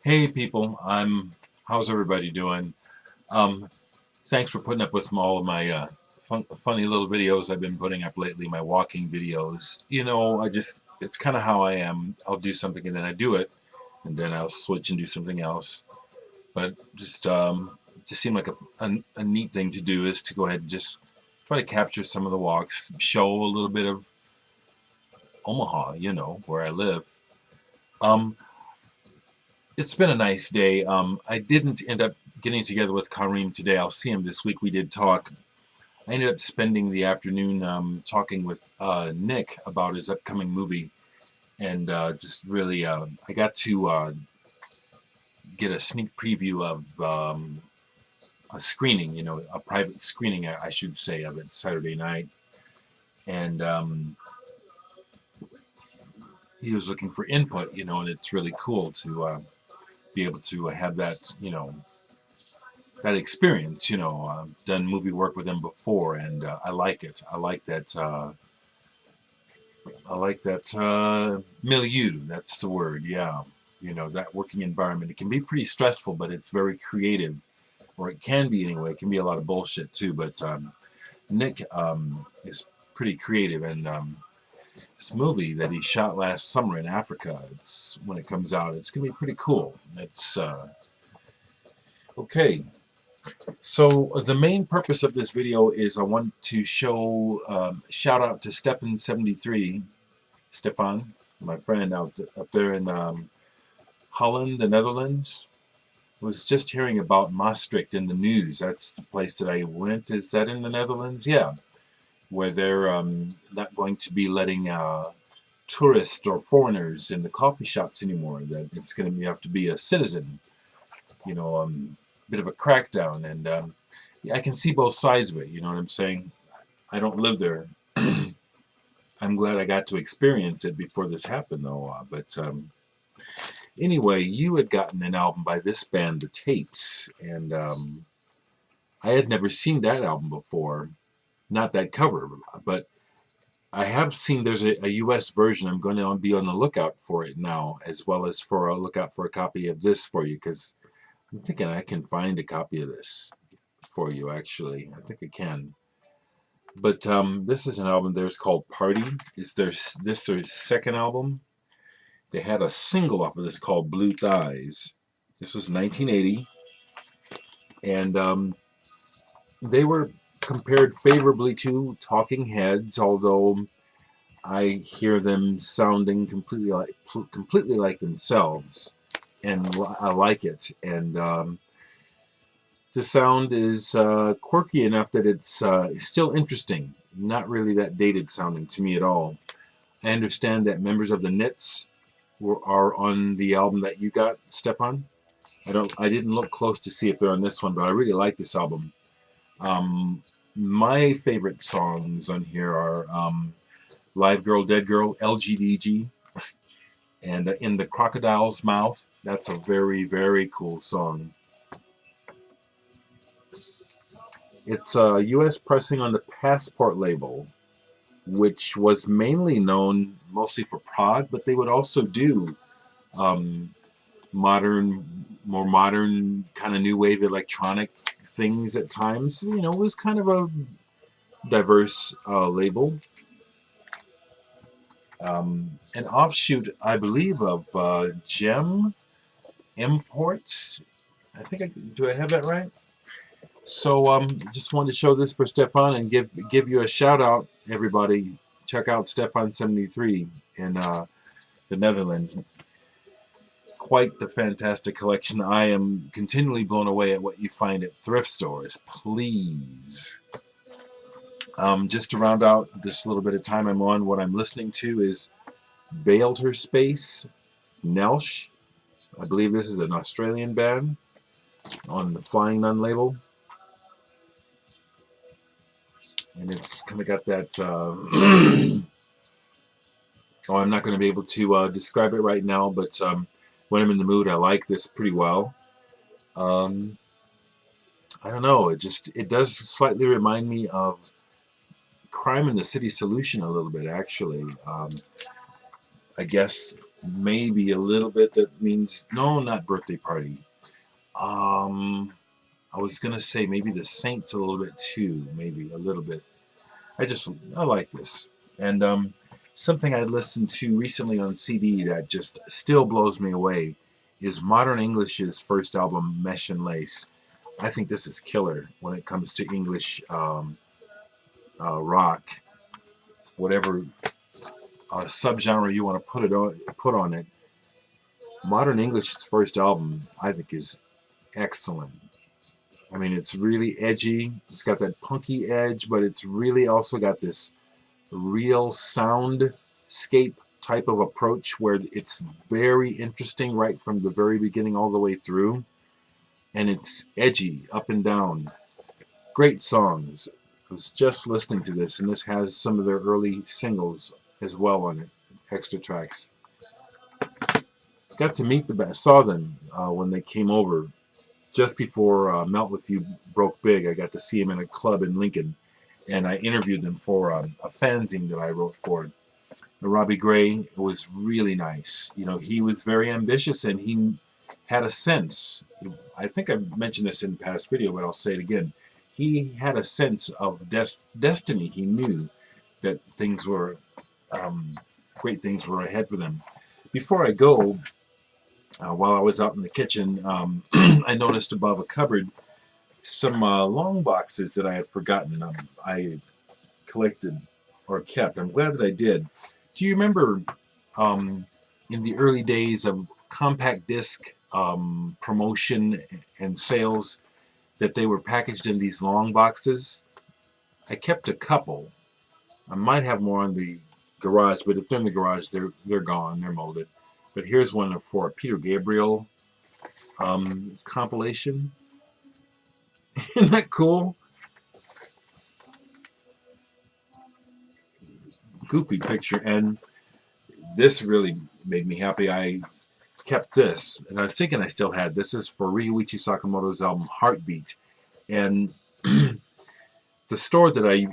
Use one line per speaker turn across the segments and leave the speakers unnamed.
Hey people, how's everybody doing? Um, Thanks for putting up with all of my funny little videos I've been putting up lately, my walking videos. It's kind of how I am. I'll do something and then I do it, and then I'll switch and do something else. But just seemed like a neat thing to do is to go ahead and just try to capture some of the walks, show a little bit of Omaha, where I live. Um, it's been a nice day. I didn't end up getting together with Kareem today. I'll see him this week. We did talk. I ended up spending the afternoon talking with Nick about his upcoming movie, and just really, I got to get a sneak preview of a screening, a private screening, I should say, of it Saturday night, and he was looking for input, and it's really cool to be able to have that, that experience. I've done movie work with him before, and I like it. I like that. I like that milieu. That's the word. Yeah, that working environment. It can be pretty stressful, but it's very creative, or it can be anyway. It can be a lot of bullshit too. But Nick is pretty creative, and this movie that he shot last summer in Africa. It's when it comes out. It's gonna be pretty cool. It's okay. So the main purpose of this video is I want to show, shout out to Stephan73, Stefan, my friend up there in Holland, the Netherlands. I was just hearing about Maastricht in the news. That's the place that I went. Is that in the Netherlands? Yeah, where they're not going to be letting tourists or foreigners in the coffee shops anymore. That it's going to have to be a citizen. Bit of a crackdown, and yeah, I can see both sides of it. You know what I'm saying? I don't live there. I'm glad I got to experience it before this happened, though. But anyway, you had gotten an album by this band, The Tapes, and I had never seen that album before. Not that cover, but I have seen there's a U.S. version. I'm going to be on the lookout for it now, as well as for a lookout for a copy of this for you, because I'm thinking I can find a copy of this for you, actually. I think I can. But this is an album theirs called Party. It's their second album. They had a single off of this called Blue Thighs. This was 1980. And they were compared favorably to Talking Heads, although I hear them sounding completely like themselves. And I like it. And the sound is quirky enough that it's still interesting. Not really that dated sounding to me at all. I understand that members of the Knits are on the album that you got, Stefan. I didn't look close to see if they're on this one, but I really like this album. My favorite songs on here are Live Girl, Dead Girl, LGDG, and In the Crocodile's Mouth. That's a very, very cool song. It's a U.S. pressing on the Passport label, which was mainly known mostly for prog, but they would also do more modern kind of new wave electronic things at times. It was kind of a diverse label. An offshoot, I believe, of Gem Imports. Do I have that right? So just wanted to show this for Stefan and give you a shout out, everybody. Check out Stefan73 in the Netherlands. Quite the fantastic collection. I am continually blown away at what you find at thrift stores. Please. Just to round out this little bit of time I'm on, what I'm listening to is Bailter Space, Nelsh. I believe this is an Australian band on the Flying Nun label. And it's kind of got that oh, I'm not going to be able to describe it right now, but when I'm in the mood, I like this pretty well. I don't know, it does slightly remind me of Crime in the City Solution a little bit, actually. I guess maybe a little bit that means, no, not birthday party. I was gonna say maybe the Saints a little bit too, maybe a little bit. I like this. And something I listened to recently on CD that just still blows me away is Modern English's first album, Mesh and Lace. I think this is killer when it comes to English rock, whatever subgenre you want to put on it. Modern English's first album, I think, is excellent. I mean, it's really edgy. It's got that punky edge, but it's really also got this real soundscape type of approach where it's very interesting right from the very beginning all the way through. And it's edgy, up and down. Great songs. I was just listening to this, and this has some of their early singles as well on it, extra tracks. Got to meet the band. Saw them when they came over just before Melt With You broke big. I got to see them in a club in Lincoln, and I interviewed them for a fanzine that I wrote for it. And Robbie Gray was really nice. You know, he was very ambitious, and he had a sense. I think I mentioned this in the past video, but I'll say it again. He had a sense of destiny. He knew that things were great things were ahead for them. Before I go, while I was out in the kitchen, I noticed above a cupboard some long boxes that I had forgotten I collected or kept. I'm glad that I did. Do you remember in the early days of compact disc promotion and sales that they were packaged in these long boxes? I kept a couple. I might have more in the garage, but if they're in the garage, they're gone. They're molded. But here's one for a Peter Gabriel compilation. Isn't that cool? Goofy picture. And this really made me happy. I kept this, and I was thinking I still had. This is for Ryuichi Sakamoto's album Heartbeat. And the store that I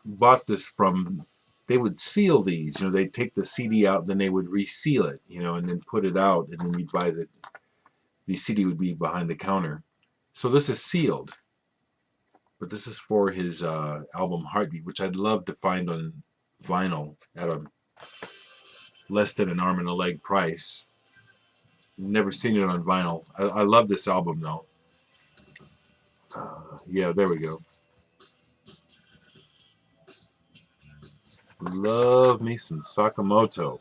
bought this from, they would seal these. You know, they'd take the CD out, then they would reseal it, you know, and then put it out, and then you'd buy the CD would be behind the counter. So this is sealed. But this is for his album Heartbeat, which I'd love to find on vinyl at a less than an arm and a leg price. Never seen it on vinyl. I love this album though. Yeah, there we go. Love me some Sakamoto.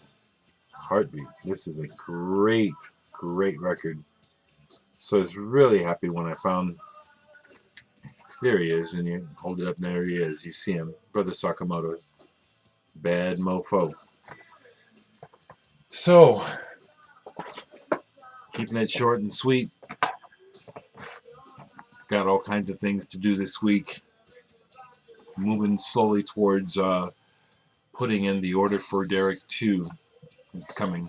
Heartbeat. This is a great, great record. So I was really happy when I found. There he is, and you hold it up, and there he is. You see him, Brother Sakamoto. Bad mofo. So, keeping it short and sweet. Got all kinds of things to do this week. Moving slowly towards putting in the order for Dereck 2. It's coming.